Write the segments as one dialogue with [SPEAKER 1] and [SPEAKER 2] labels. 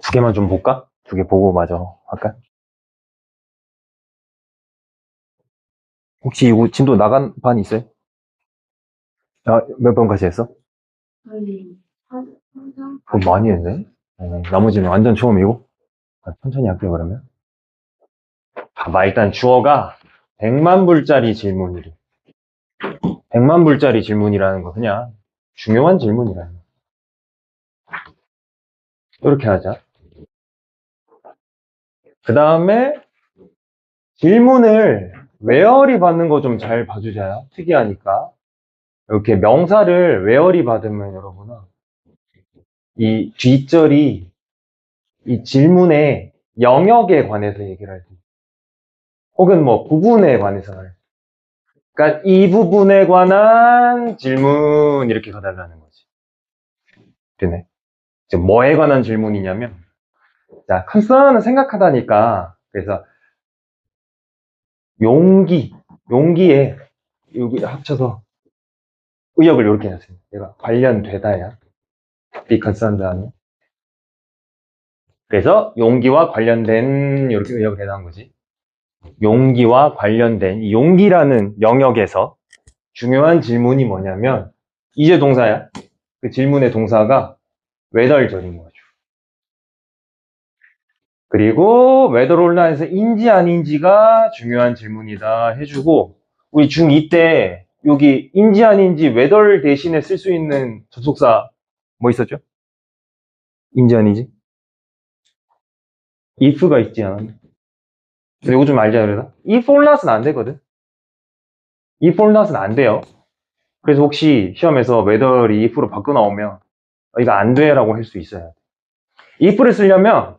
[SPEAKER 1] 두 개만 좀 볼까? 두 개 보고 마저 할까? 혹시 이거 진도 나간 반 있어요? 아, 몇 번까지 했어?
[SPEAKER 2] 저희
[SPEAKER 1] 많이 했네? 나머지는 완전 처음이고? 천천히 할게요, 그러면. 봐봐, 일단 주어가 100만 불짜리 질문이래. 100만 불짜리 질문이라는 거 그냥 중요한 질문이라는 거. 이렇게 하자. 그 다음에 질문을 웨어리 받는 거 좀 잘 봐주자요. 특이하니까. 이렇게 명사를 웨어리 받으면 여러분아, 이 뒷절이 이 질문의 영역에 관해서 얘기를 할 때, 혹은 뭐 부분에 관해서 할 때. 그러니까 이 부분에 관한 질문 이렇게 가달라는 거지. 되네. 이제 뭐에 관한 질문이냐면, 자, 컨서는 생각하다니까, 그래서 용기에 여기 합쳐서 의역을 이렇게 해놨습니다. 내가 관련되다야. be concerned 하는. 그래서 용기와 관련된 이렇게 의역을 해놓은 거지. 용기와 관련된 이 용기라는 영역에서 중요한 질문이 뭐냐면 이제 동사야. 그 질문의 동사가 whether절인 거죠. 그리고 whether or not에서 인지 아닌지가 중요한 질문이다 해주고 우리 중2 때 여기 인지 아닌지 whether 대신에 쓸 수 있는 접속사 뭐 있었죠? 인지 아닌지? if가 있지 않았나? 이거 좀 알자 그래서 if or not은 안 되거든. if or not은 안 돼요. 그래서 혹시 시험에서 whether이 if로 바꿔 나오면 이거 안 돼라고 할 수 있어요. if를 쓰려면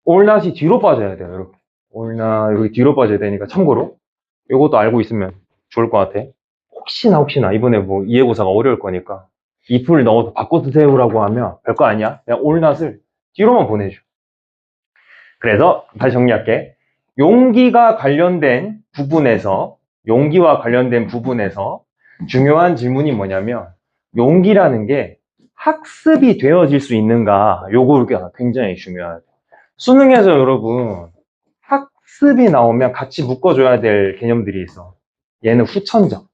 [SPEAKER 1] or not이 뒤로 빠져야 돼요. 이렇게 or not 여기 뒤로 빠져야 되니까 참고로 이것도 알고 있으면 좋을 것 같아. 혹시나 이번에 뭐 이해고사가 어려울 거니까 if를 넣어서 바꿔 쓰세요라고 하면 별거 아니야. 그냥 or not을 뒤로만 보내줘. 그래서 다시 정리할게. 용기와 관련된 부분에서 중요한 질문이 뭐냐면 용기라는 게 학습이 되어질 수 있는가 요거가 굉장히 중요하다. 수능에서 여러분 학습이 나오면 같이 묶어줘야 될 개념들이 있어. 얘는 후천적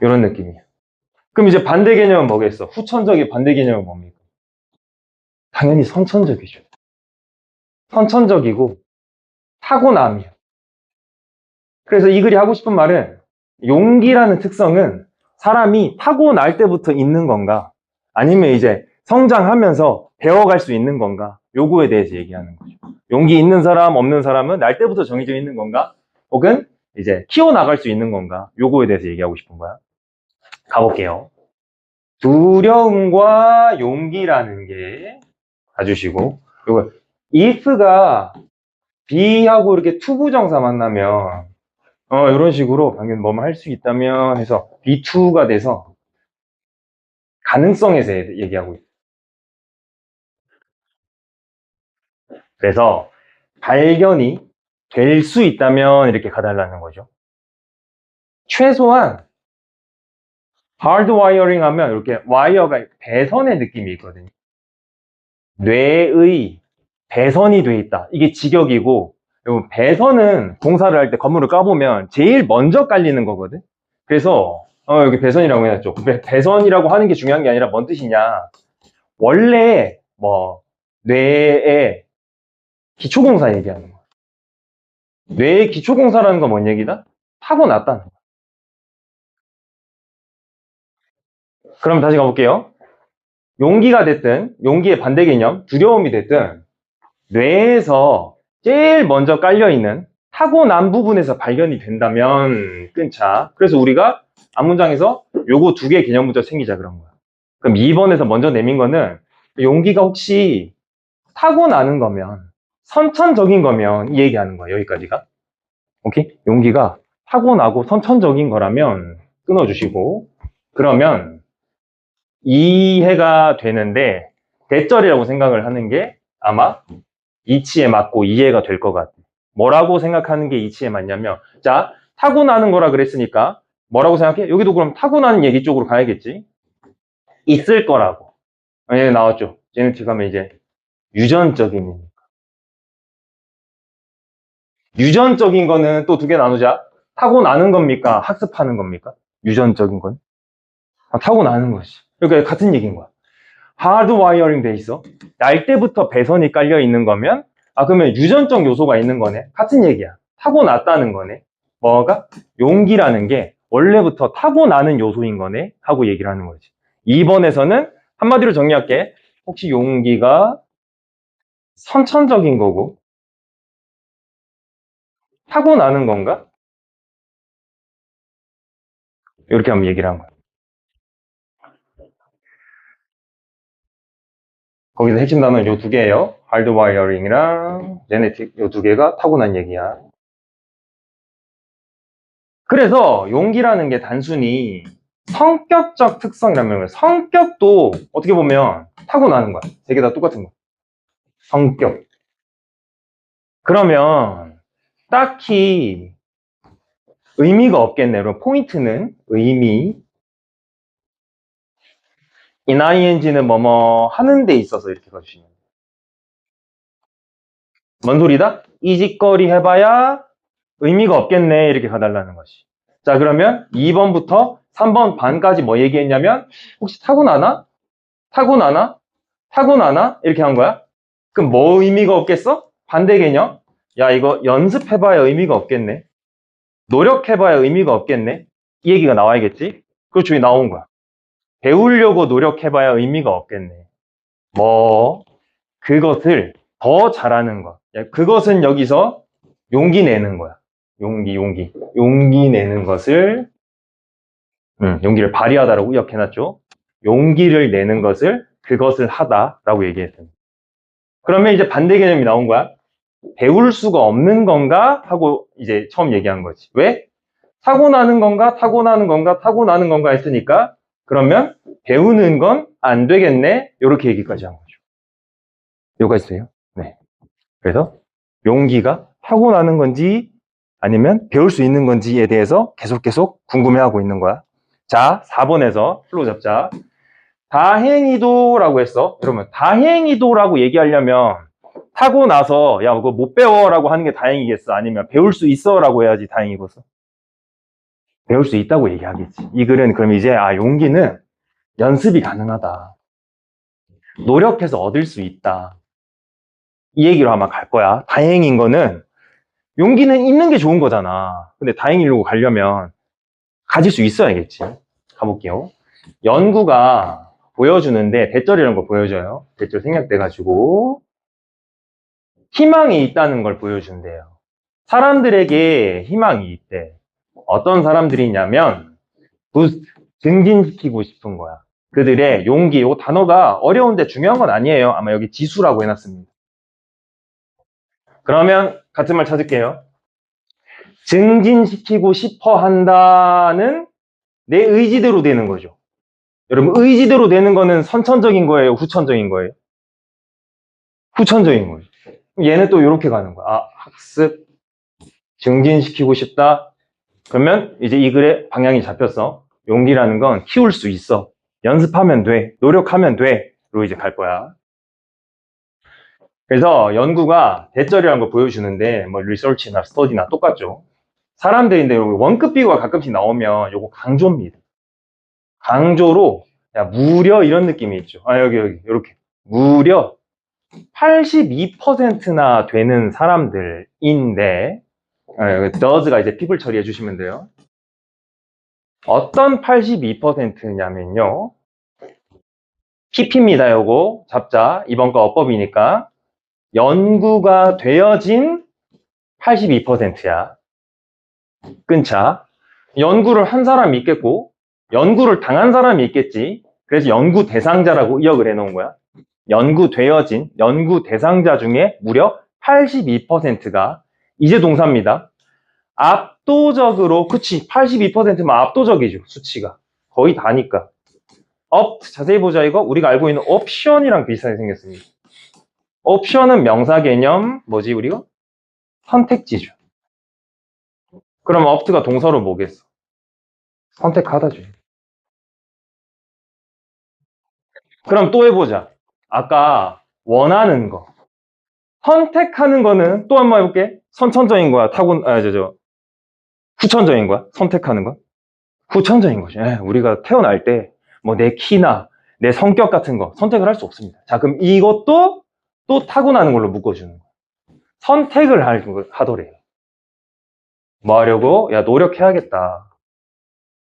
[SPEAKER 1] 이런 느낌이야. 그럼 이제 반대 개념은 뭐겠어? 후천적의 반대 개념은 뭡니까? 당연히 선천적이죠. 선천적이고 타고남이야. 그래서 이 글이 하고 싶은 말은 용기라는 특성은 사람이 타고날 때부터 있는 건가 아니면 이제 성장하면서 배워갈 수 있는 건가 요거에 대해서 얘기하는 거죠. 용기 있는 사람 없는 사람은 날 때부터 정해져 있는 건가 혹은 이제 키워나갈 수 있는 건가 요거에 대해서 얘기하고 싶은 거야. 가볼게요. 두려움과 용기라는 게 봐주시고 요거 if가 be하고 이렇게 투부정사 만나면 이런 식으로 방금 뭐뭐 할 수 있다면 해서 be2가 돼서 가능성에서 얘기하고 있어요. 그래서 발견이 될 수 있다면 이렇게 가달라는 거죠. 최소한 하드와이어링 하면 이렇게 와이어가 배선의 느낌이 있거든요. 뇌의 배선이 돼 있다. 이게 직역이고 배선은 동사를 할 때 건물을 까보면 제일 먼저 깔리는 거거든. 그래서 여기 배선이라고 해놨죠. 배선이라고 하는 게 중요한 게 아니라 뭔 뜻이냐. 원래 뭐 뇌의 기초공사 얘기하는 거야. 뇌의 기초공사라는 건 뭔 얘기다? 타고났다는 거야. 그럼 다시 가볼게요. 용기가 됐든 용기의 반대 개념 두려움이 됐든 뇌에서 제일 먼저 깔려있는 타고난 부분에서 발견이 된다면 끊자. 그래서 우리가 앞문장에서 요거 두 개의 개념부터 생기자 그런 거야. 그럼 2번에서 먼저 내민 거는 용기가 혹시 타고나는 거면 선천적인 거면 이 얘기하는 거야. 여기까지가. 오케이? 용기가 타고나고 선천적인 거라면 끊어주시고 그러면 이해가 되는데 대절이라고 생각을 하는 게 아마 이치에 맞고 이해가 될 것 같아. 뭐라고 생각하는 게 이치에 맞냐면 자 타고나는 거라 그랬으니까 뭐라고 생각해? 여기도 그럼 타고나는 얘기 쪽으로 가야겠지. 있을 거라고. 예, 나왔죠. 제네틱 하면 이제 유전적인. 유전적인 거는 또 두 개 나누자. 타고나는 겁니까? 학습하는 겁니까? 유전적인 건? 타고나는 거지. 그러니까 같은 얘기인 거야. 하드와이어링 돼 있어. 날 때부터 배선이 깔려 있는 거면, 그러면 유전적 요소가 있는 거네. 같은 얘기야. 타고났다는 거네. 뭐가? 용기라는 게 원래부터 타고나는 요소인 거네. 하고 얘기를 하는 거지. 2번에서는 한마디로 정리할게. 혹시 용기가 선천적인 거고, 타고나는 건가? 이렇게 한번 얘기를 한 거야. 거기서 핵심 단어는 요 두 개예요. 하드와이어링이랑 제네틱 요 두 개가 타고난 얘기야. 그래서 용기라는 게 단순히 성격적 특성이라면 성격도 어떻게 보면 타고나는 거야. 세 개 다 똑같은 거야. 성격. 그러면 딱히 의미가 없겠네. 그럼 포인트는 의미. ing는 뭐뭐 하는 데 있어서 이렇게 가주시면 돼요. 뭔 소리다? 이 짓거리 해봐야 의미가 없겠네. 이렇게 가달라는 것이. 자, 그러면 2번부터 3번 반까지 뭐 얘기했냐면 혹시 타고나나? 타고나나? 타고나나? 이렇게 한 거야. 그럼 뭐 의미가 없겠어? 반대 개념. 야, 이거 연습해봐야 의미가 없겠네. 노력해봐야 의미가 없겠네. 이 얘기가 나와야겠지? 그렇죠. 이 나온 거야. 배우려고 노력해봐야 의미가 없겠네. 뭐, 그것을 더 잘하는 거. 야, 그것은 여기서 용기 내는 거야. 용기. 용기 내는 것을, 용기를 발휘하다라고 의역해놨죠. 용기를 내는 것을, 그것을 하다라고 얘기했습니다. 그러면 이제 반대 개념이 나온 거야. 배울 수가 없는 건가? 하고 이제 처음 얘기한 거지. 왜? 타고나는 건가? 타고나는 건가? 타고나는 건가? 했으니까 그러면 배우는 건 안 되겠네? 이렇게 얘기까지 한 거죠. 여기까지 돼요? 네. 그래서 용기가 타고나는 건지 아니면 배울 수 있는 건지에 대해서 계속 궁금해하고 있는 거야. 자, 4번에서 플로우 잡자. 다행히도라고 했어. 그러면 다행히도라고 얘기하려면 타고 나서 야 그거 못 배워라고 하는 게 다행이겠어? 아니면 배울 수 있어라고 해야지 다행이겠어? 배울 수 있다고 얘기하겠지. 이 글은 그럼 이제 용기는 연습이 가능하다. 노력해서 얻을 수 있다. 이 얘기로 아마 갈 거야. 다행인 거는 용기는 있는 게 좋은 거잖아. 근데 다행이라고 가려면 가질 수 있어야겠지. 가볼게요. 연구가 보여주는데 대절이라는 거 보여줘요. 대절 생략돼가지고 희망이 있다는 걸 보여준대요. 사람들에게 희망이 있대. 어떤 사람들이 있냐면 부스트, 증진시키고 싶은 거야. 그들의 용기, 이 단어가 어려운데 중요한 건 아니에요. 아마 여기 지수라고 해놨습니다. 그러면 같은 말 찾을게요. 증진시키고 싶어 한다는 내 의지대로 되는 거죠. 여러분, 의지대로 되는 거는 선천적인 거예요? 후천적인 거예요? 후천적인 거죠. 얘는 또 이렇게 가는 거야. 학습, 증진시키고 싶다. 그러면 이제 이 글의 방향이 잡혔어. 용기라는 건 키울 수 있어. 연습하면 돼. 노력하면 돼. 로 이제 갈 거야. 그래서 연구가 대절이라는 걸 보여주는데 뭐 리서치나 스터디나 똑같죠. 사람들인데 원급 비교가 가끔씩 나오면 요거 강조입니다. 강조로 야, 무려 이런 느낌이 있죠. 여기 이렇게 무려 82%나 되는 사람들인데 does가 이제 픽을 처리해 주시면 돼요. 어떤 82%냐면요. PP입니다. 요거 잡자. 이번 거 어법이니까 연구가 되어진 82%야. 끊자. 연구를 한 사람이 있겠고 연구를 당한 사람이 있겠지. 그래서 연구 대상자라고 의역을 해놓은 거야. 연구되어진 연구 대상자 중에 무려 82%가 이제 동사입니다. 압도적으로 그치 82%면 압도적이죠. 수치가 거의 다니까. 자세히 보자. 이거 우리가 알고 있는 옵션이랑 비슷하게 생겼습니다. 옵션은 명사 개념 뭐지 우리가? 선택지죠. 그럼 opt가 동사로 뭐겠어? 선택하다죠. 그럼 또 해보자. 아까 원하는 거. 선택하는 거는 또 한 번 해볼게. 선천적인 거야? 후천적인 거야? 선택하는 거? 후천적인 거지. 우리가 태어날 때 뭐 내 키나 내 성격 같은 거 선택을 할 수 없습니다. 자, 그럼 이것도 또 타고나는 걸로 묶어주는 거야. 선택을 하더래. 뭐 하려고? 야, 노력해야겠다.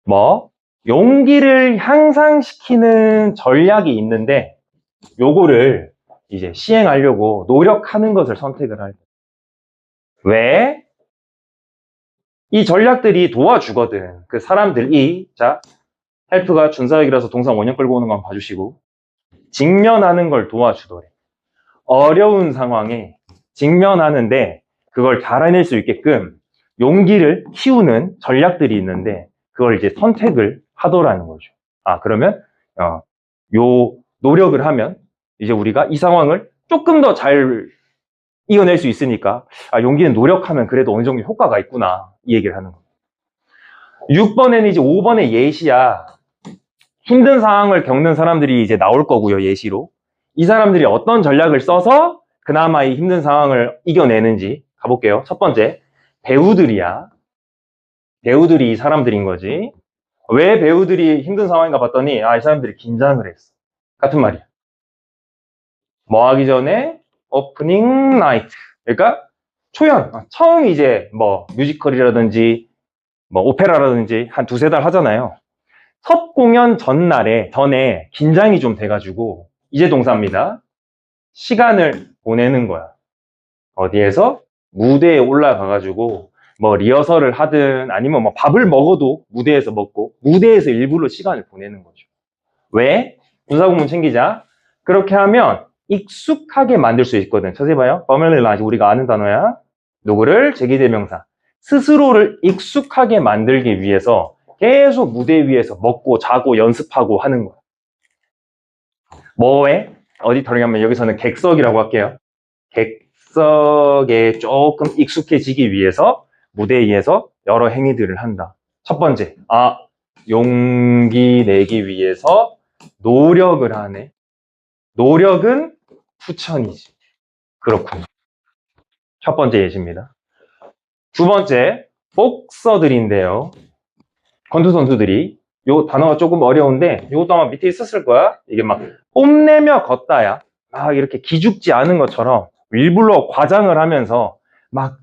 [SPEAKER 1] 뭐? 용기를 향상시키는 전략이 있는데 요거를 이제 시행하려고 노력하는 것을 선택을 할 거야. 왜? 이 전략들이 도와주거든. 그 사람들이, 자, 헬프가 준사역이라서 동사 원형 끌고 오는 거 한번 봐주시고, 직면하는 걸 도와주더래. 어려운 상황에 직면하는데 그걸 달아낼 수 있게끔 용기를 키우는 전략들이 있는데 그걸 이제 선택을 하더라는 거죠. 아, 그러면 요 노력을 하면 이제 우리가 이 상황을 조금 더 잘 이겨낼 수 있으니까 용기는 노력하면 그래도 어느 정도 효과가 있구나 이 얘기를 하는 거예요. 6번에는 이제 5번의 예시야. 힘든 상황을 겪는 사람들이 이제 나올 거고요, 예시로. 이 사람들이 어떤 전략을 써서 그나마 이 힘든 상황을 이겨내는지 가볼게요. 첫 번째, 배우들이야. 배우들이 이 사람들인 거지. 왜 배우들이 힘든 상황인가 봤더니 이 사람들이 긴장을 했어. 같은 말이야. 뭐 하기 전에 오프닝 나이트. 그러니까 초연. 처음 이제 뭐 뮤지컬이라든지 뭐 오페라라든지 한 두세 달 하잖아요. 첫 공연 전에 긴장이 좀 돼가지고 이제 동사입니다. 시간을 보내는 거야. 어디에서? 무대에 올라가가지고 뭐 리허설을 하든 아니면 뭐 밥을 먹어도 무대에서 먹고 무대에서 일부러 시간을 보내는 거죠. 왜? 군사구문 챙기자. 그렇게 하면 익숙하게 만들 수 있거든. 자세히 봐요. familiarize 우리가 아는 단어야. 누구를? 제기대명사. 스스로를 익숙하게 만들기 위해서 계속 무대 위에서 먹고 자고 연습하고 하는 거야. 뭐에? 어디 들어가면 여기서는 객석이라고 할게요. 객석에 조금 익숙해지기 위해서 무대 위에서 여러 행위들을 한다. 첫 번째, 용기 내기 위해서 노력을 하네. 노력은 후천이지. 그렇군요. 첫 번째 예시입니다. 두 번째, 복서들인데요. 권투 선수들이 요 단어가 조금 어려운데 이것도 아마 밑에 있었을 거야. 이게 막 뽐내며 걷다야. 막 이렇게 기죽지 않은 것처럼 일부러 과장을 하면서 막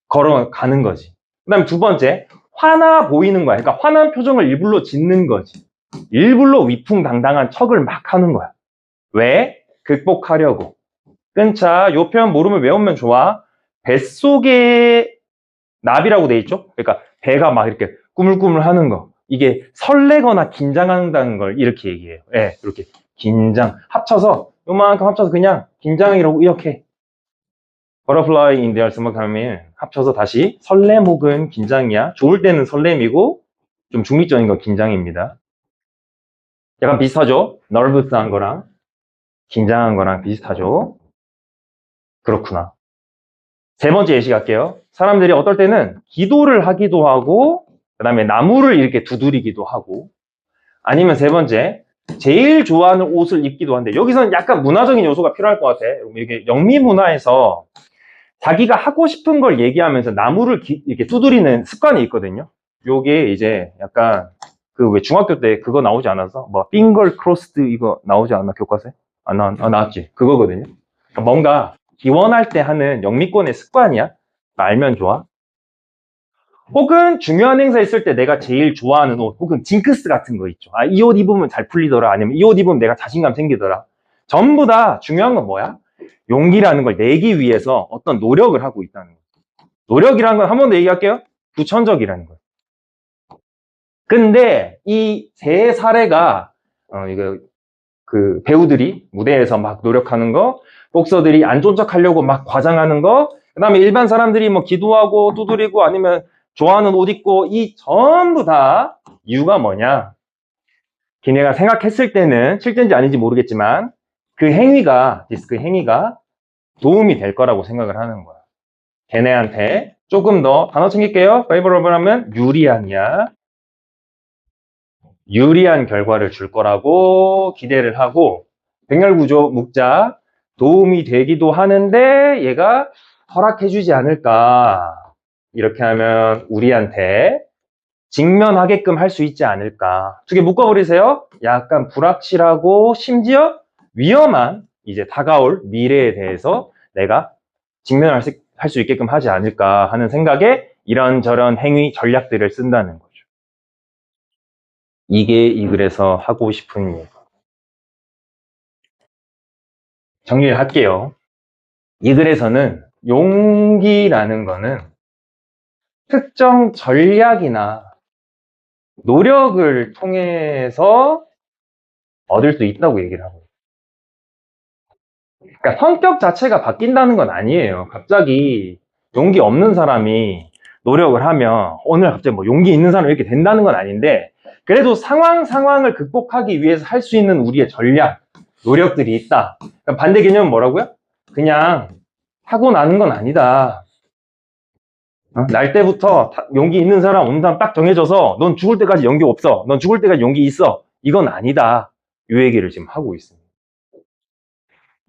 [SPEAKER 1] 걸어가는 거지. 그 다음에 두 번째, 화나 보이는 거야. 그러니까 화난 표정을 일부러 짓는 거지. 일부러 위풍당당한 척을 막 하는 거야. 왜? 극복하려고. 끈차, 요 표현 모르면 외우면 좋아. 뱃속에 나비라고 돼 있죠? 그러니까 배가 막 이렇게 꾸물꾸물 하는 거. 이게 설레거나 긴장한다는 걸 이렇게 얘기해요. 예, 이렇게 긴장. 합쳐서, 요만큼 합쳐서 그냥 긴장이라고 이렇게. butterfly in their stomach 하면 합쳐서 다시 설렘 혹은 긴장이야. 좋을 때는 설렘이고 좀 중립적인 건 긴장입니다. 약간 비슷하죠? nervous한 거랑 긴장한 거랑 비슷하죠? 그렇구나. 세 번째 예시 갈게요. 사람들이 어떨 때는 기도를 하기도 하고 그 다음에 나무를 이렇게 두드리기도 하고 아니면 세 번째 제일 좋아하는 옷을 입기도 한데 여기서는 약간 문화적인 요소가 필요할 것 같아. 이게 영미 문화에서 자기가 하고 싶은 걸 얘기하면서 나무를 이렇게 두드리는 습관이 있거든요. 요게 이제 약간 그 왜 중학교 때 그거 나오지 않아서 뭐 핑걸 크로스드 이거 나오지 않나 교과서에? 나왔지. 그거거든요. 그러니까 뭔가 기원할 때 하는 영미권의 습관이야. 알면 좋아. 혹은 중요한 행사 있을 때 내가 제일 좋아하는 옷 혹은 징크스 같은 거 있죠. 이 옷 입으면 잘 풀리더라. 아니면 이 옷 입으면 내가 자신감 생기더라. 전부 다 중요한 건 뭐야? 용기라는 걸 내기 위해서 어떤 노력을 하고 있다는 거예요. 노력이라는 건 한 번 더 얘기할게요. 부천적이라는 거예요. 근데 이 세 사례가 이거 그 배우들이 무대에서 막 노력하는 거, 복서들이 안 좋은 척 하려고 막 과장하는 거, 그 다음에 일반 사람들이 뭐 기도하고 두드리고 아니면 좋아하는 옷 입고 이 전부 다 이유가 뭐냐? 걔네가 생각했을 때는 실제인지 아닌지 모르겠지만 그 행위가 도움이 될 거라고 생각을 하는 거야. 걔네한테 조금 더 단어 챙길게요. favorable 하면 유리한이야. 유리한 결과를 줄 거라고 기대를 하고, 백렬구조 묵자 도움이 되기도 하는데 얘가 허락해주지 않을까. 이렇게 하면 우리한테 직면하게끔 할 수 있지 않을까. 두 개 묶어버리세요. 약간 불확실하고 심지어 위험한 이제 다가올 미래에 대해서 내가 직면할 할 수 있게끔 하지 않을까 하는 생각에 이런저런 행위 전략들을 쓴다는 거죠. 이게 이 글에서 하고 싶은 일. 정리를 할게요. 이 글에서는 용기라는 거는 특정 전략이나 노력을 통해서 얻을 수 있다고 얘기를 하고 있어요. 그러니까 성격 자체가 바뀐다는 건 아니에요. 갑자기 용기 없는 사람이 노력을 하면 오늘 갑자기 뭐 용기 있는 사람이 이렇게 된다는 건 아닌데, 그래도 상황을 극복하기 위해서 할 수 있는 우리의 전략, 노력들이 있다. 그러니까 반대 개념은 뭐라고요? 그냥 타고나는 건 아니다. 날 때부터 용기 있는 사람, 없는 사람 딱 정해져서 넌 죽을 때까지 용기 없어. 넌 죽을 때까지 용기 있어. 이건 아니다. 이 얘기를 지금 하고 있습니다.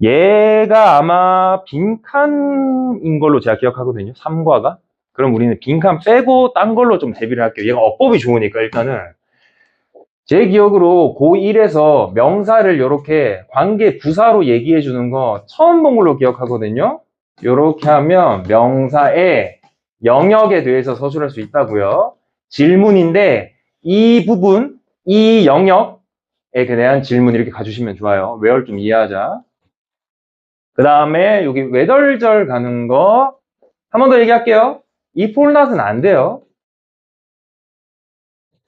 [SPEAKER 1] 얘가 아마 빈칸인 걸로 제가 기억하거든요. 3과가. 그럼 우리는 빈칸 빼고 딴 걸로 좀 대비를 할게요. 얘가 어법이 좋으니까 일단은. 제 기억으로 고1에서 명사를 이렇게 관계 부사로 얘기해 주는 거 처음 본 걸로 기억하거든요. 이렇게 하면 명사의 영역에 대해서 서술할 수 있다고요. 질문인데 이 부분, 이 영역에 대한 질문 이렇게 가주시면 좋아요. where 좀 이해하자. 그 다음에 여기 외덜절 가는 거 한 번 더 얘기할게요. if or not은 안 돼요.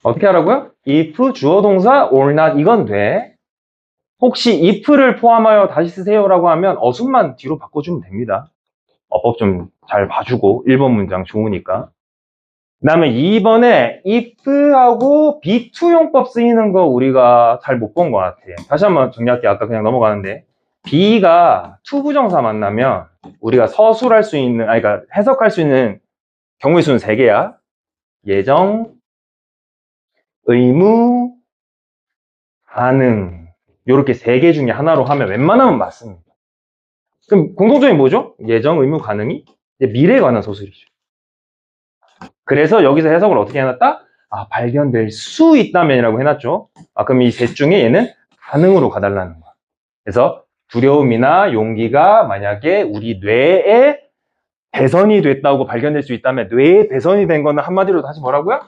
[SPEAKER 1] 어떻게 하라고요? if 주어 동사 or not 이건 돼. 혹시 if를 포함하여 다시 쓰세요라고 하면 어순만 뒤로 바꿔주면 됩니다. 어법 좀 잘 봐주고 1번 문장 좋으니까. 그 다음에 2번에 if하고 be2용법 쓰이는 거 우리가 잘 못 본 것 같아요. 다시 한번 정리할게요. 아까 그냥 넘어가는데 be가 to 부정사 만나면 우리가 서술할 수 있는, 아니 그러니까 해석할 수 있는 경우의 수는 3개야. 예정, 의무, 가능. 이렇게 3개 중에 하나로 하면 웬만하면 맞습니다. 그럼 공통점이 뭐죠? 예정, 의무, 가능이 미래에 관한 서술이죠. 그래서 여기서 해석을 어떻게 해놨다? 아, 발견될 수 있다면이라고 해놨죠. 아, 그럼 이 셋 중에 얘는 가능으로 가달라는 거야. 그래서 두려움이나 용기가 만약에 우리 뇌에 배선이 됐다고 발견될 수 있다면, 뇌에 배선이 된 거는 한마디로 다시 뭐라고요?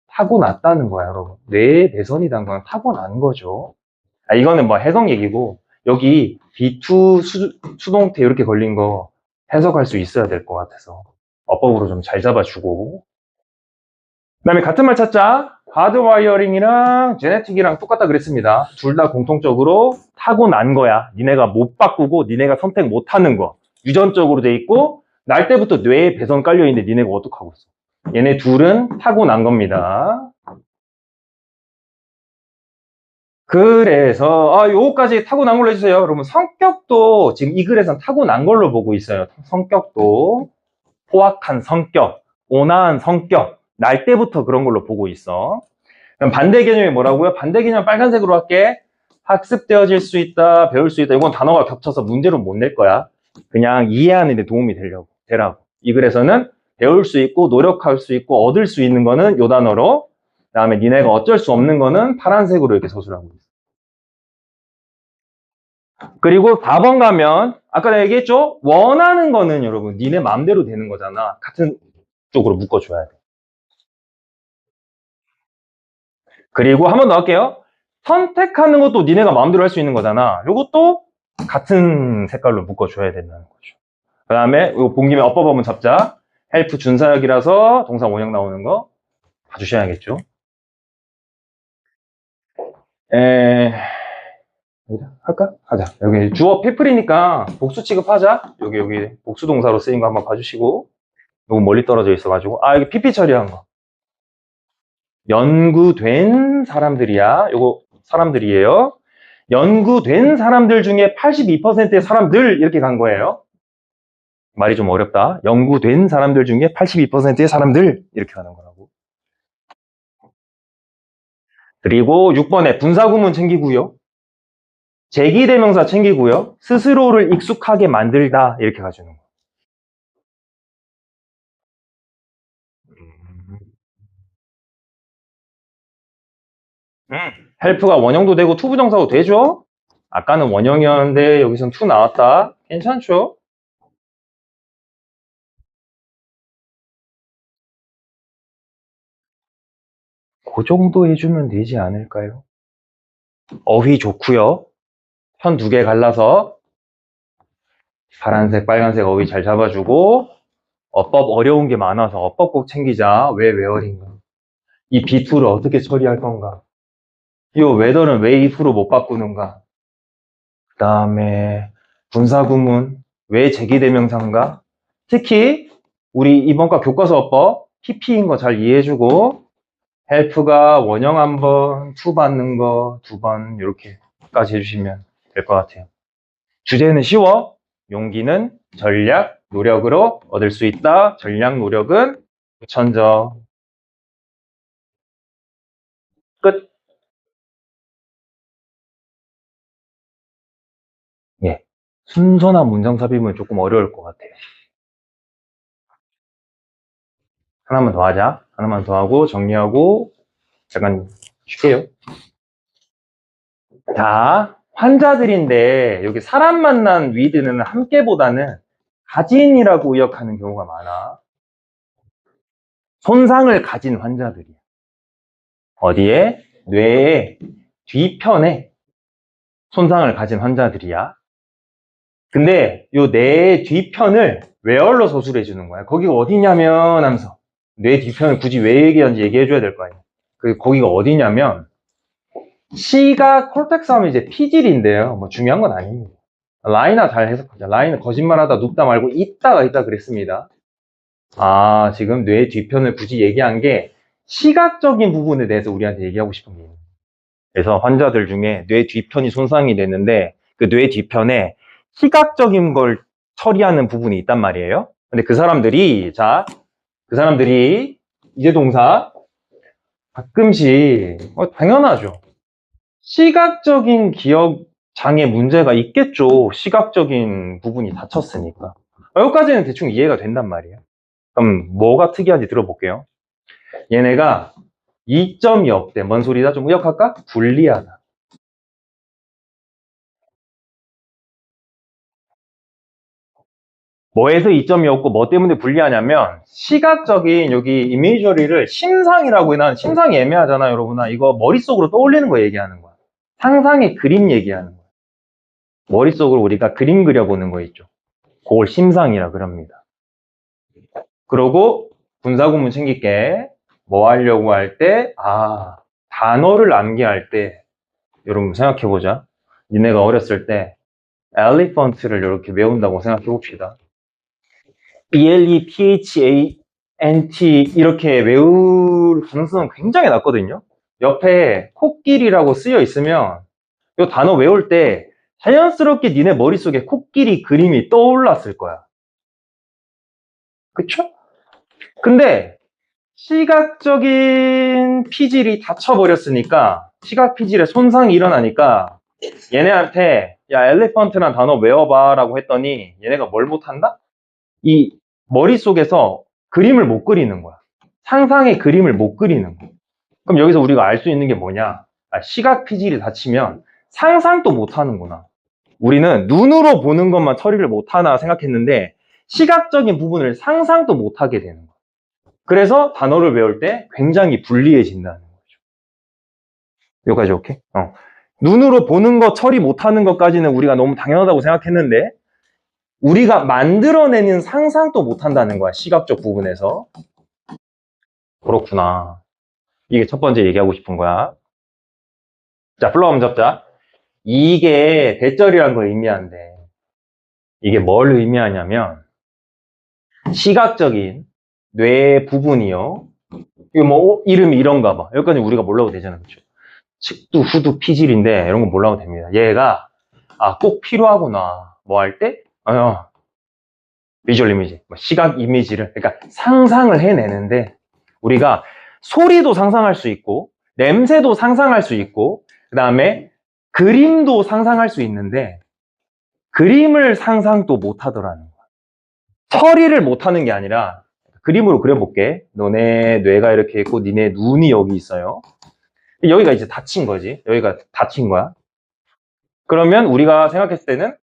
[SPEAKER 1] 타고났다는 거야, 여러분. 뇌에 배선이 된 건 타고난 거죠. 아, 이거는 뭐 해석 얘기고, 여기 B2 수동태 이렇게 걸린 거 해석할 수 있어야 될 것 같아서 어법으로 좀 잘 잡아주고. 그 다음에 같은 말 찾자. 하드와이어링이랑 제네틱이랑 똑같다 그랬습니다. 둘 다 공통적으로 타고난 거야. 니네가 못 바꾸고 니네가 선택 못 하는 거. 유전적으로 돼 있고 날 때부터 뇌에 배선 깔려 있는데 니네가 어떡하고 있어. 얘네 둘은 타고난 겁니다. 그래서 요거까지 타고난 걸로 해주세요. 여러분 성격도 지금 이 글에선 타고난 걸로 보고 있어요. 성격도 포악한 성격, 온화한 성격, 날 때부터 그런 걸로 보고 있어. 그럼 반대 개념이 뭐라고요? 반대 개념 빨간색으로 할게. 학습되어질 수 있다, 배울 수 있다. 이건 단어가 겹쳐서 문제로 못 낼 거야. 그냥 이해하는 데 도움이 되라고. 이 글에서는 배울 수 있고 노력할 수 있고 얻을 수 있는 거는 요 단어로, 그 다음에 니네가 어쩔 수 없는 거는 파란색으로 이렇게 서술하고 있어. 그리고 4번 가면 아까 내가 얘기했죠? 원하는 거는 여러분 니네 마음대로 되는 거잖아. 같은 쪽으로 묶어줘야 돼. 그리고 한 번 더 할게요. 선택하는 것도 니네가 마음대로 할 수 있는 거잖아. 요것도 같은 색깔로 묶어줘야 된다는 거죠. 그 다음에 이거 본 김에 어법 한번 잡자. 헬프 준사역이라서 동사 원형 나오는 거 봐주셔야겠죠. 할까? 하자. 여기 주어 피플이니까 복수 취급하자. 여기 복수 동사로 쓰인 거 한번 봐주시고. 요거 멀리 떨어져 있어가지고. 여기 PP 처리한 거. 연구된 사람들이야. 요거 사람들이에요. 연구된 사람들 중에 82%의 사람들 이렇게 간 거예요. 말이 좀 어렵다. 연구된 사람들 중에 82%의 사람들 이렇게 가는 거라고. 그리고 6번에 분사구문 챙기고요. 제기대명사 챙기고요. 스스로를 익숙하게 만들다 이렇게 가주는 거. 헬프가 원형도 되고 투부정사도 되죠? 아까는 원형이었는데 여기선 투 나왔다. 괜찮죠? 그 정도 해주면 되지 않을까요? 어휘 좋고요. 편 2개 갈라서 파란색, 빨간색 어휘 잘 잡아주고 어법 어려운 게 많아서 어법 꼭 챙기자. 왜 웨어링가? 이 B2를 어떻게 처리할 건가? 이 웨더는 왜 if로 못 바꾸는가? 그 다음에 분사구문 왜 제기대명사인가? 특히 우리 이번과 교과서어법 PP인 거 잘 이해해주고 헬프가 원형 한 번, 투 받는 거 2번 이렇게까지 해주시면 될 것 같아요. 주제는 쉬워. 용기는 전략, 노력으로 얻을 수 있다. 전략, 노력은 천적. 끝. 예. 순서나 문장 삽입은 조금 어려울 것 같아요. 하나만 더 하자. 하나만 더 하고 정리하고 잠깐 쉴게요. 자, 환자들인데 여기 사람 만난 위드는 함께보다는 가진이라고 의역하는 경우가 많아. 손상을 가진 환자들이야. 어디에? 뇌의 뒤편에 손상을 가진 환자들이야. 근데 요 뇌의 뒤편을 웨얼로 서술해 주는 거야. 거기가 어디냐면 하면서 뇌 뒤편을 굳이 왜 얘기하는지 얘기해 줘야 될 거 아니야. 거기가 어디냐면 시각 콜텍스 하면 이제 피질인데요. 뭐 중요한 건 아닙니다. 라인아 잘 해석하자. 라인은 거짓말하다 눕다 말고 있다가 있다 그랬습니다. 아, 지금 뇌 뒤편을 굳이 얘기한 게 시각적인 부분에 대해서 우리한테 얘기하고 싶은 게 있는 거예요. 그래서 환자들 중에 뇌 뒤편이 손상이 됐는데 그 뇌 뒤편에 시각적인 걸 처리하는 부분이 있단 말이에요. 근데 그 사람들이 이제 동사 가끔씩 당연하죠. 시각적인 기억 장애 문제가 있겠죠. 시각적인 부분이 다쳤으니까. 여기까지는 대충 이해가 된단 말이에요. 그럼 뭐가 특이한지 들어볼게요. 얘네가 2점이 없대. 뭔 소리다? 좀 의역할까? 불리하다. 뭐에서 2점이 없고 뭐 때문에 불리하냐면 시각적인 여기 이미저리를 심상이라고 해놔. 심상이 애매하잖아, 여러분아. 이거 머릿속으로 떠올리는 거 얘기하는 거야. 상상의 그림 얘기하는 거야. 머릿속으로 우리가 그림 그려보는 거 있죠. 그걸 심상이라 그럽니다. 그러고 분사구문 챙길게. 뭐 하려고 할 때, 단어를 암기할 때, 여러분 생각해보자. 니네가 어렸을 때 elephant를 이렇게 외운다고 생각해봅시다. ELEPHANT 이렇게 외울 가능성은 굉장히 낮거든요. 옆에 코끼리라고 쓰여 있으면 이 단어 외울 때 자연스럽게 니네 머릿속에 코끼리 그림이 떠올랐을 거야. 그쵸? 근데 시각적인 피질이 다쳐버렸으니까 시각 피질에 손상이 일어나니까 얘네한테 야 엘리펀트란 단어 외워봐 라고 했더니 얘네가 뭘 못한다? 이 머릿속에서 그림을 못 그리는 거야. 상상의 그림을 못 그리는 거야. 그럼 여기서 우리가 알 수 있는 게 뭐냐? 시각 피질이 다치면 상상도 못 하는구나. 우리는 눈으로 보는 것만 처리를 못 하나 생각했는데 시각적인 부분을 상상도 못 하게 되는 거야. 그래서 단어를 외울 때 굉장히 불리해진다는 거죠. 여기까지 오케이? 눈으로 보는 거 처리 못하는 것까지는 우리가 너무 당연하다고 생각했는데 우리가 만들어내는 상상도 못한다는 거야. 시각적 부분에서. 그렇구나. 이게 첫 번째 얘기하고 싶은 거야. 자, 플로우 한번 잡자. 이게 대절이라는 걸 의미하는데 이게 뭘 의미하냐면 시각적인 뇌 부분이요. 이거 뭐 이름이 이런가 봐. 여기까지 우리가 몰라도 되잖아. 그렇죠? 측두, 후두, 피질인데 이런 건 몰라도 됩니다. 얘가 꼭 필요하구나. 뭐 할 때? 비주얼 이미지, 시각 이미지를 그러니까 상상을 해내는데 우리가 소리도 상상할 수 있고 냄새도 상상할 수 있고, 그 다음에 그림도 상상할 수 있는데, 그림을 상상도 못 하더라는 거야. 처리를 못 하는 게 아니라, 그림으로 그려볼게. 너네 뇌가 이렇게 있고, 니네 눈이 여기 있어요. 여기가 이제 닫힌 거지. 여기가 닫힌 거야. 그러면 우리가 생각했을 때는,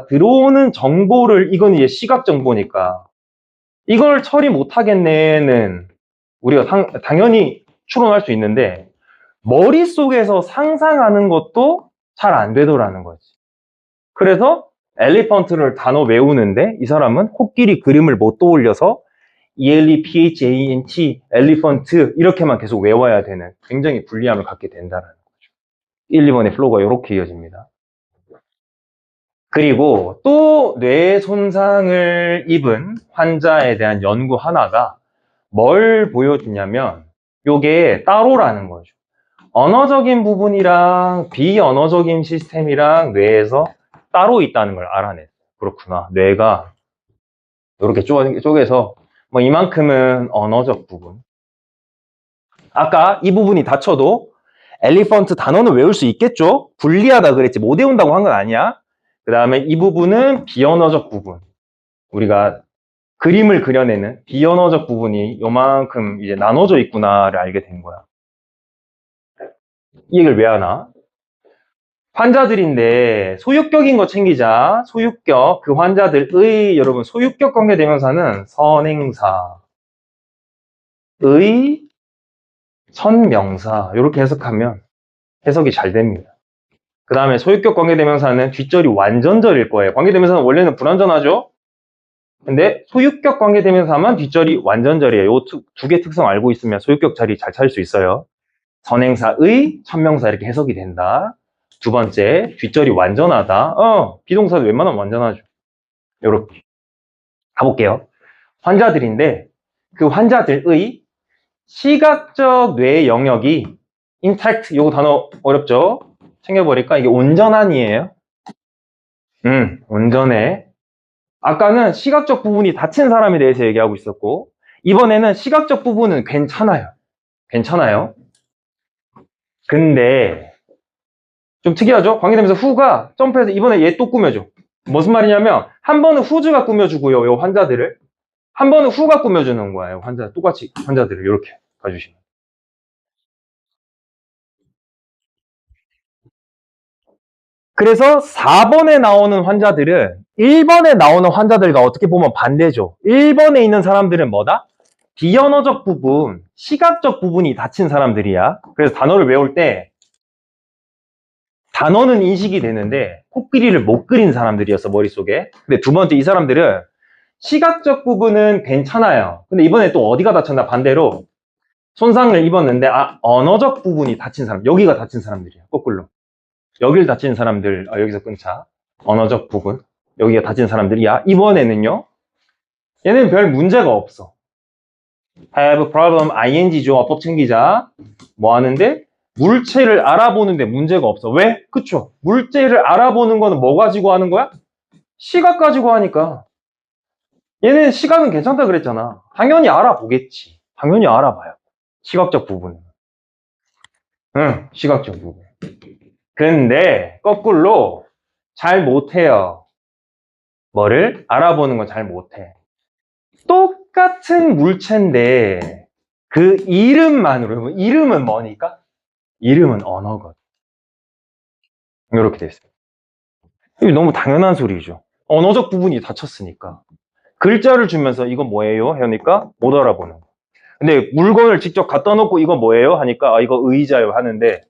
[SPEAKER 1] 들어오는 정보를, 이건 이제 시각 정보니까, 이걸 처리 못 하겠네는 우리가 당연히 추론할 수 있는데, 머릿속에서 상상하는 것도 잘 안 되더라는 거지. 그래서 엘리펀트를 단어 외우는데 이 사람은 코끼리 그림을 못 떠올려서 ELEPHANT, 엘리펀트 이렇게만 계속 외워야 되는 굉장히 불리함을 갖게 된다는 거죠. 1, 2번의 플로우가 이렇게 이어집니다. 그리고 또 뇌 손상을 입은 환자에 대한 연구 하나가 뭘 보여주냐면 요게 따로라는 거죠. 언어적인 부분이랑 비언어적인 시스템이랑 뇌에서 따로 있다는 걸 알아냈어요. 그렇구나. 뇌가 이렇게 쪼개서 뭐 이만큼은 언어적 부분. 아까 이 부분이 닫혀도 엘리펀트 단어는 외울 수 있겠죠? 불리하다 그랬지. 못 외운다고 한 건 아니야. 그 다음에 이 부분은 비언어적 부분. 우리가 그림을 그려내는 비언어적 부분이 요만큼 이제 나눠져 있구나를 알게 된 거야. 이 얘기를 왜 하나? 환자들인데 소유격인 거 챙기자. 소유격, 그 환자들의, 여러분 소유격 관계대명사는 선행사, 의, 선명사 이렇게 해석하면 해석이 잘 됩니다. 그 다음에 소유격 관계대명사는 뒷절이 완전절일 거예요. 관계대명사는 원래는 불완전하죠? 근데 소유격 관계대명사만 뒷절이 완전절이에요. 요 두 개 특성 알고 있으면 소유격 자리 잘 찾을 수 있어요. 선행사의, 천명사 이렇게 해석이 된다. 두 번째, 뒷절이 완전하다. 비동사도 웬만하면 완전하죠. 요렇게. 가볼게요. 환자들인데, 그 환자들의 시각적 뇌 영역이 intact, 요거 단어 어렵죠? 챙겨버릴까? 이게 온전한이에요. 온전해. 아까는 시각적 부분이 다친 사람에 대해서 얘기하고 있었고, 이번에는 시각적 부분은 괜찮아요. 괜찮아요. 근데, 좀 특이하죠? 관계되면서 후가 점프해서 이번에 얘 또 꾸며줘. 무슨 말이냐면 한 번은 후즈가 꾸며주고요. 요 환자들을. 한 번은 후가 꾸며주는 거예요. 환자 똑같이 환자들을 이렇게 봐주시면. 그래서 4번에 나오는 환자들은 1번에 나오는 환자들과 어떻게 보면 반대죠. 1번에 있는 사람들은 뭐다? 비언어적 부분, 시각적 부분이 다친 사람들이야. 그래서 단어를 외울 때 단어는 인식이 되는데 코끼리를 못 그린 사람들이었어, 머릿속에. 근데 두 번째 이 사람들은 시각적 부분은 괜찮아요. 근데 이번에 또 어디가 다쳤나? 반대로 손상을 입었는데 언어적 부분이 다친 사람, 여기가 다친 사람들이야. 거꾸로 여길 다친 사람들, 여기서 끊자. 언어적 부분, 여기가 다친 사람들이야. 이번에는요, 얘는 별 문제가 없어. have problem ing죠. 어법 챙기자. 뭐 하는데? 물체를 알아보는데 문제가 없어. 왜? 그쵸? 물체를 알아보는 거는 뭐 가지고 하는 거야? 시각 가지고 하니까. 얘는 시각은 괜찮다 그랬잖아. 당연히 알아보겠지. 당연히 알아봐요. 시각적 부분은. 응, 시각적 부분. 근데 거꾸로 잘 못해요. 뭐를? 알아보는 건 잘 못해. 똑같은 물체인데 그 이름만으로, 이름은 뭐니까? 이름은 언어거든. 이렇게 돼 있어요. 이게 너무 당연한 소리죠. 언어적 부분이 다쳤으니까. 글자를 주면서 이거 뭐예요? 하니까 못 알아보는 거. 근데 물건을 직접 갖다 놓고 이거 뭐예요? 하니까 이거 의자요 하는데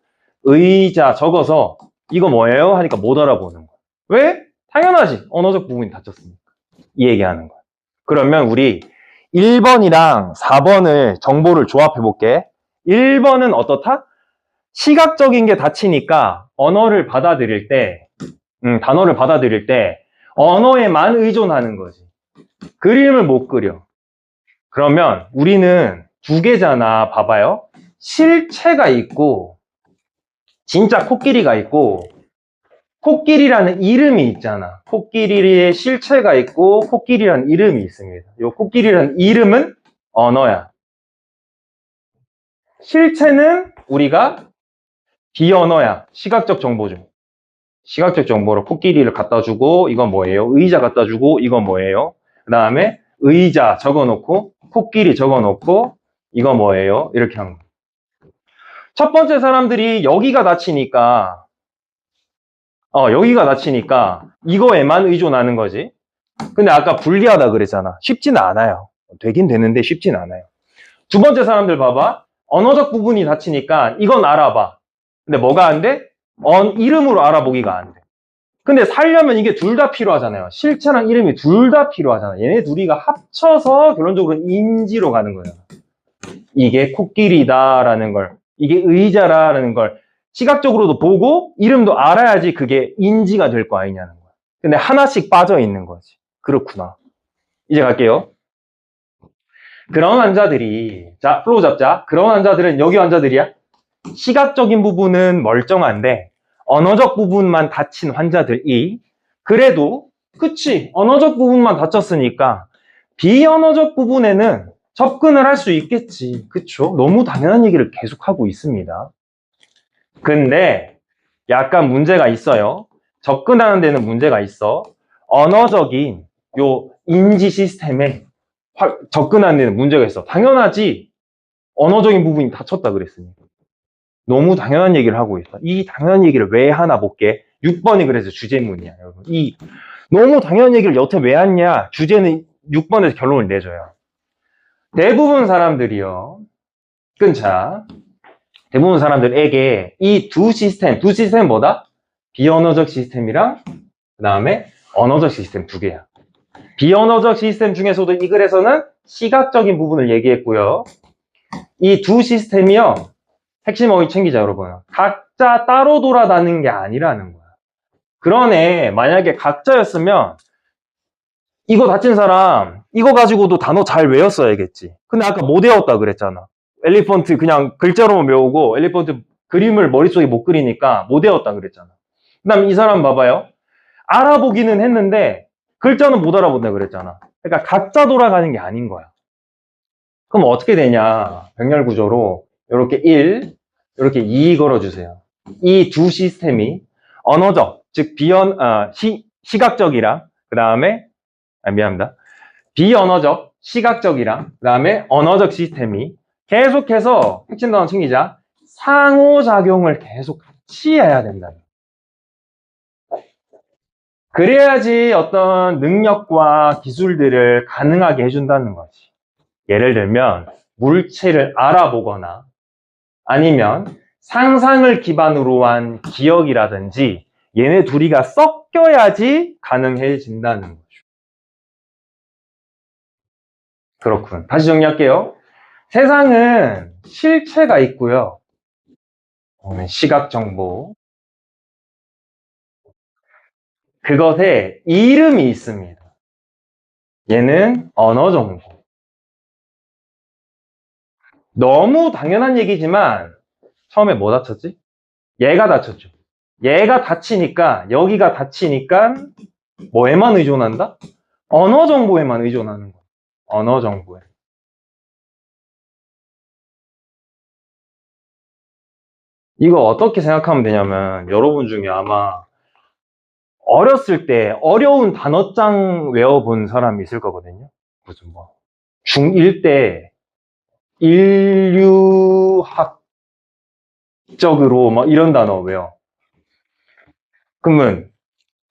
[SPEAKER 1] 의자 적어서 이거 뭐예요? 하니까 못 알아보는 거. 왜? 당연하지. 언어적 부분이 다쳤으니까. 이 얘기하는 거야. 그러면 우리 1번이랑 4번을 정보를 조합해 볼게. 1번은 어떻다? 시각적인 게 다치니까 언어를 받아들일 때, 단어를 받아들일 때 언어에만 의존하는 거지. 그림을 못 그려. 그러면 우리는 두 개잖아. 봐봐요. 실체가 있고 진짜 코끼리가 있고 코끼리라는 이름이 있잖아. 코끼리의 실체가 있고 코끼리라는 이름이 있습니다. 이 코끼리라는 이름은 언어야. 실체는 우리가 비언어야. 시각적 정보죠. 시각적 정보로 코끼리를 갖다 주고, 이건 뭐예요? 의자 갖다 주고, 이건 뭐예요? 그 다음에 의자 적어놓고, 코끼리 적어놓고, 이건 뭐예요? 이렇게 한 거. 첫 번째 사람들이 여기가 닫히니까, 여기가 닫히니까 이거에만 의존하는 거지. 근데 아까 불리하다 그랬잖아. 쉽지는 않아요. 되긴 되는데 쉽지는 않아요. 두 번째 사람들 봐봐. 언어적 부분이 닫히니까 이건 알아봐. 근데 뭐가 안 돼? 이름으로 알아보기가 안 돼. 근데 살려면 이게 둘 다 필요하잖아요. 실체랑 이름이 둘 다 필요하잖아. 얘네 둘이가 합쳐서 결론적으로 인지로 가는 거예요. 이게 코끼리다라는 걸, 이게 의자라는 걸 시각적으로도 보고 이름도 알아야지 그게 인지가 될 거 아니냐는 거야. 근데 하나씩 빠져 있는 거지. 그렇구나. 이제 갈게요. 그런 환자들이, 자, 플로우 잡자. 그런 환자들은 여기 환자들이야. 시각적인 부분은 멀쩡한데 언어적 부분만 다친 환자들이 그래도 그치 언어적 부분만 다쳤으니까 비언어적 부분에는 접근을 할 수 있겠지. 그쵸? 너무 당연한 얘기를 계속하고 있습니다. 근데 약간 문제가 있어요. 접근하는 데는 문제가 있어. 언어적인 요 인지 시스템에 접근하는 데는 문제가 있어. 당연하지. 언어적인 부분이 다쳤다 그랬으니까. 너무 당연한 얘기를 하고 있어. 이 당연한 얘기를 왜 하나 볼게. 6번이 그래서 주제문이야, 여러분. 너무 당연한 얘기를 여태 왜 하냐. 주제는 6번에서 결론을 내줘요. 대부분 사람들이요. 끊자. 대부분 사람들에게 이 두 시스템 뭐다? 비언어적 시스템이랑 그 다음에 언어적 시스템 두 개야. 비언어적 시스템 중에서도 이 글에서는 시각적인 부분을 얘기했고요. 이 두 시스템이요. 핵심 어휘 챙기자, 여러분. 각자 따로 돌아다니는 게 아니라는 거야. 그러네. 만약에 각자였으면 이거 다친 사람 이거 가지고도 단어 잘 외웠어야겠지. 근데 아까 못 외웠다 그랬잖아. 엘리펀트 그냥 글자로만 외우고 엘리펀트 그림을 머릿속에 못 그리니까 못 외웠다 그랬잖아. 그 다음 이 사람 봐봐요. 알아보기는 했는데 글자는 못 알아본다 그랬잖아. 그러니까 각자 돌아가는 게 아닌 거야. 그럼 어떻게 되냐. 병렬 구조로 이렇게 1, 이렇게 2 걸어주세요. 이 두 시스템이 언어적, 즉 시각적이랑 그 다음에 미안합니다. 비언어적, 시각적이랑 그 다음에 언어적 시스템이 계속해서 핵심 단어 챙기자. 상호작용을 계속 같이 해야 된다. 그래야지 어떤 능력과 기술들을 가능하게 해준다는 거지. 예를 들면 물체를 알아보거나 아니면 상상을 기반으로 한 기억이라든지 얘네 둘이가 섞여야지 가능해진다는 거죠. 그렇군. 다시 정리할게요. 세상은 실체가 있고요. 시각 정보. 그것에 이름이 있습니다. 얘는 언어 정보. 너무 당연한 얘기지만 처음에 뭐 다쳤지? 얘가 다쳤죠. 얘가 다치니까 여기가 다치니까 뭐에만 의존한다? 언어 정보에만 의존하는 거야. 언어 정보에. 이거 어떻게 생각하면 되냐면 여러분 중에 아마 어렸을 때 어려운 단어장 외워본 사람이 있을 거거든요. 무슨 뭐 중1 때 인류학적으로 막 이런 단어 외워. 그러면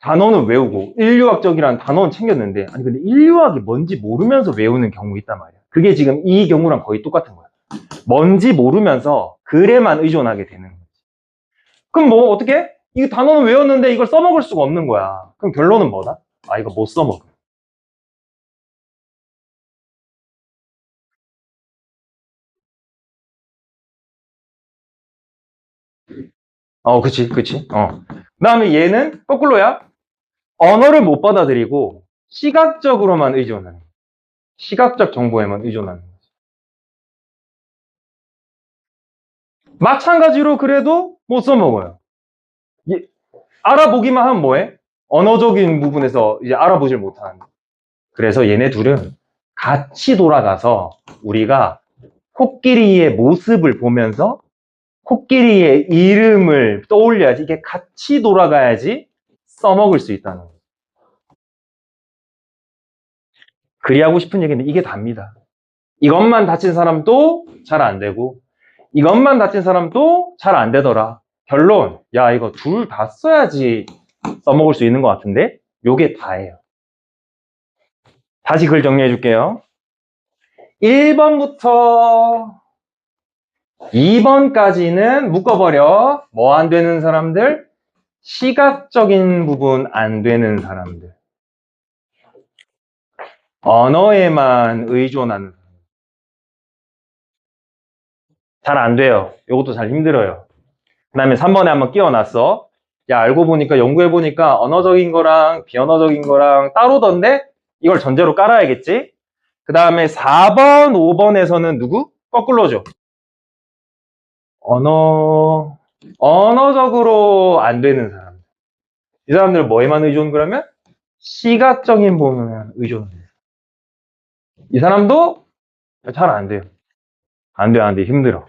[SPEAKER 1] 단어는 외우고 인류학적이라는 단어는 챙겼는데 아니 근데 인류학이 뭔지 모르면서 외우는 경우 있단 말이야. 그게 지금 이 경우랑 거의 똑같은 거야. 뭔지 모르면서 글에만 의존하게 되는 거지. 그럼 뭐 어떻게? 이 단어는 외웠는데 이걸 써먹을 수가 없는 거야. 그럼 결론은 뭐다? 아 이거 못 써먹어. 그치. 그 다음에 얘는 거꾸로야. 언어를 못 받아들이고 시각적으로만 의존하는. 시각적 정보에만 의존하는 거지. 마찬가지로 그래도 못 써먹어요. 알아보기만 하면 뭐해? 언어적인 부분에서 이제 알아보질 못하는. 그래서 얘네 둘은 같이 돌아가서 우리가 코끼리의 모습을 보면서 코끼리의 이름을 떠올려야지, 이게 같이 돌아가야지 써먹을 수 있다는 거예요. 그리 하고 싶은 얘기는 이게 답니다. 이것만 다친 사람도 잘 안 되고 이것만 다친 사람도 잘 안 되더라. 결론, 야 이거 둘 다 써야지 써먹을 수 있는 것 같은데 요게 다예요. 다시 글 정리해 줄게요. 1번부터 2번까지는 묶어버려. 뭐 안 되는 사람들? 시각적인 부분 안 되는 사람들. 언어에만 의존하는 사람. 잘 안 돼요. 이것도 잘 힘들어요. 그 다음에 3번에 한번 끼워놨어. 야, 알고 보니까, 연구해보니까 언어적인 거랑 비언어적인 거랑 따로던데? 이걸 전제로 깔아야겠지? 그 다음에 4번, 5번에서는 누구? 거꾸로 줘. 언어적으로 안 되는 사람. 이 사람들 뭐에만 의존 그러면? 시각적인 부분에 의존해요. 이 사람도 잘 안 돼요. 안 돼, 안 돼. 힘들어.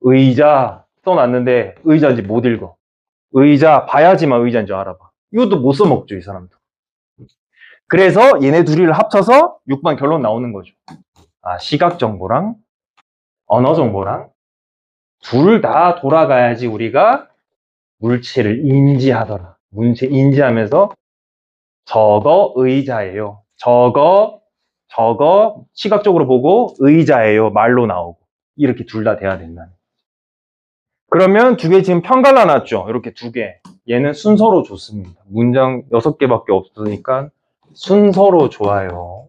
[SPEAKER 1] 의자 써놨는데 의자인지 못 읽어. 의자 봐야지만 의자인 줄 알아봐. 이것도 못 써먹죠, 이 사람도. 그래서 얘네 둘이를 합쳐서 6번 결론 나오는 거죠. 아, 시각 정보랑 언어 정보랑 둘 다 돌아가야지 우리가 물체를 인지하더라. 물체 인지하면서 저거 의자예요. 저거 시각적으로 보고 의자예요. 말로 나오고. 이렇게 둘 다 돼야 된다는. 그러면 두 개 지금 편갈라 놨죠. 이렇게 두 개. 얘는 순서로 줬습니다. 문장 6개밖에 없으니까 순서로 줘요.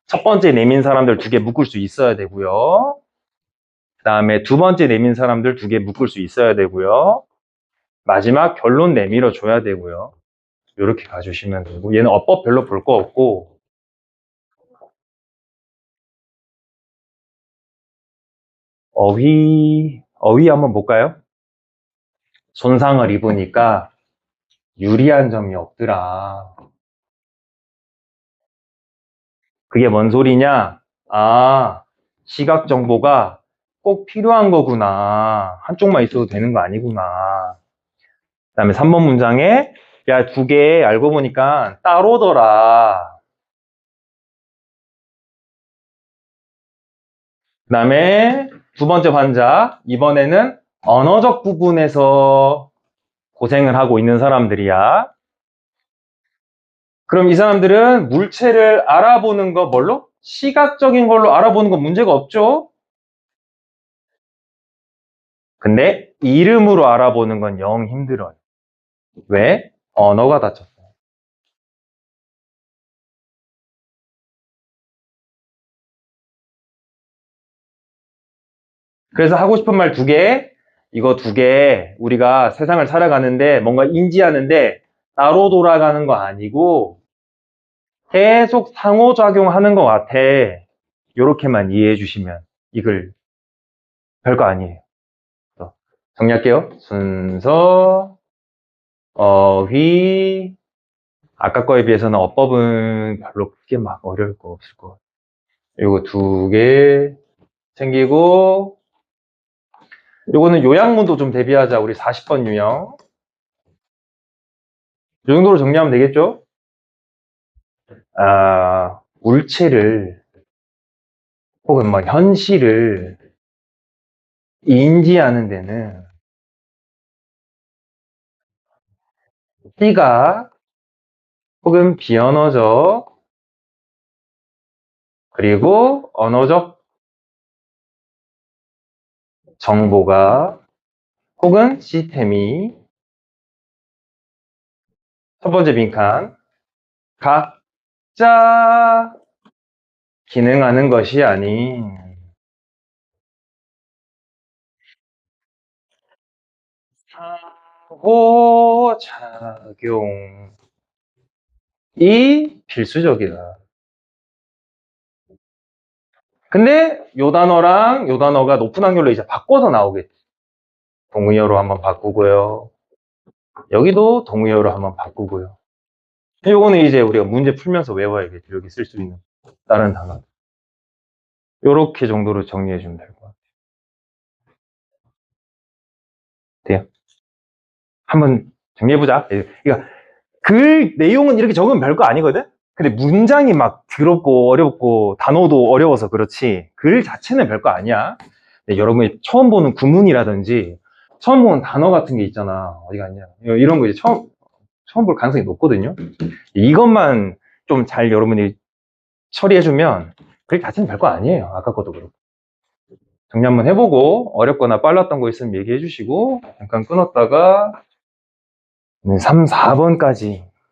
[SPEAKER 1] 첫 번째 내민 사람들 두 개 묶을 수 있어야 되고요. 그 다음에 두 번째 내민 사람들 두 개 묶을 수 있어야 되고요. 마지막 결론 내밀어 줘야 되고요. 이렇게 가주시면 되고, 얘는 어법 별로 볼 거 없고, 어휘 한번 볼까요? 손상을 입으니까 유리한 점이 없더라. 그게 뭔 소리냐? 아, 시각 정보가 꼭 필요한 거구나. 한쪽만 있어도 되는 거 아니구나. 그 다음에 3번 문장에 야, 두 개 알고 보니까 따로더라. 그 다음에 두 번째 환자, 이번에는 언어적 부분에서 고생을 하고 있는 사람들이야. 그럼 이 사람들은 물체를 알아보는 거 뭘로? 시각적인 걸로 알아보는 건 문제가 없죠? 근데 이름으로 알아보는 건 영 힘들어요. 왜? 언어가 다쳤어요. 그래서 하고 싶은 말 두 개, 이거 두 개, 우리가 세상을 살아가는데 뭔가 인지하는데 따로 돌아가는 거 아니고 계속 상호작용하는 것 같아. 요렇게만 이해해 주시면 이글 별거 아니에요. 정리할게요. 순서, 어휘, 아까 거에 비해서는 어법은 별로 크게 막 어려울 거 없을 것 같아요. 요거 두 개 챙기고, 요거는 요약문도 좀 대비하자. 우리 40번 유형. 이 정도로 정리하면 되겠죠? 아, 물체를 혹은 뭐 현실을 인지하는 데는 시각 혹은 비언어적 그리고 언어적 정보가 혹은 시스템이 첫 번째 빈칸 각자 기능하는 것이 아닌 상호작용이 필수적이다. 근데 요 단어랑 요 단어가 높은 확률로 이제 바꿔서 나오겠지. 동의어로 한번 바꾸고요. 여기도 동의어로 한번 바꾸고요. 요거는 이제 우리가 문제 풀면서 외워야겠죠. 여기 쓸 수 있는 다른 단어. 요렇게 정도로 정리해 주면 될 것 같아요. 한번 정리해보자. 그러니까 글 내용은 이렇게 적으면 별거 아니거든? 근데 문장이 막 더럽고 어렵고 단어도 어려워서 그렇지 글 자체는 별거 아니야. 여러분이 처음 보는 구문이라든지 처음 보는 단어 같은 게 있잖아. 어디 갔냐. 이런 거 이제 처음 볼 가능성이 높거든요. 이것만 좀 잘 여러분이 처리해주면 글 자체는 별거 아니에요. 아까 것도 그렇고. 정리 한번 해보고 어렵거나 빨랐던 거 있으면 얘기해 주시고 잠깐 끊었다가 3, 4번까지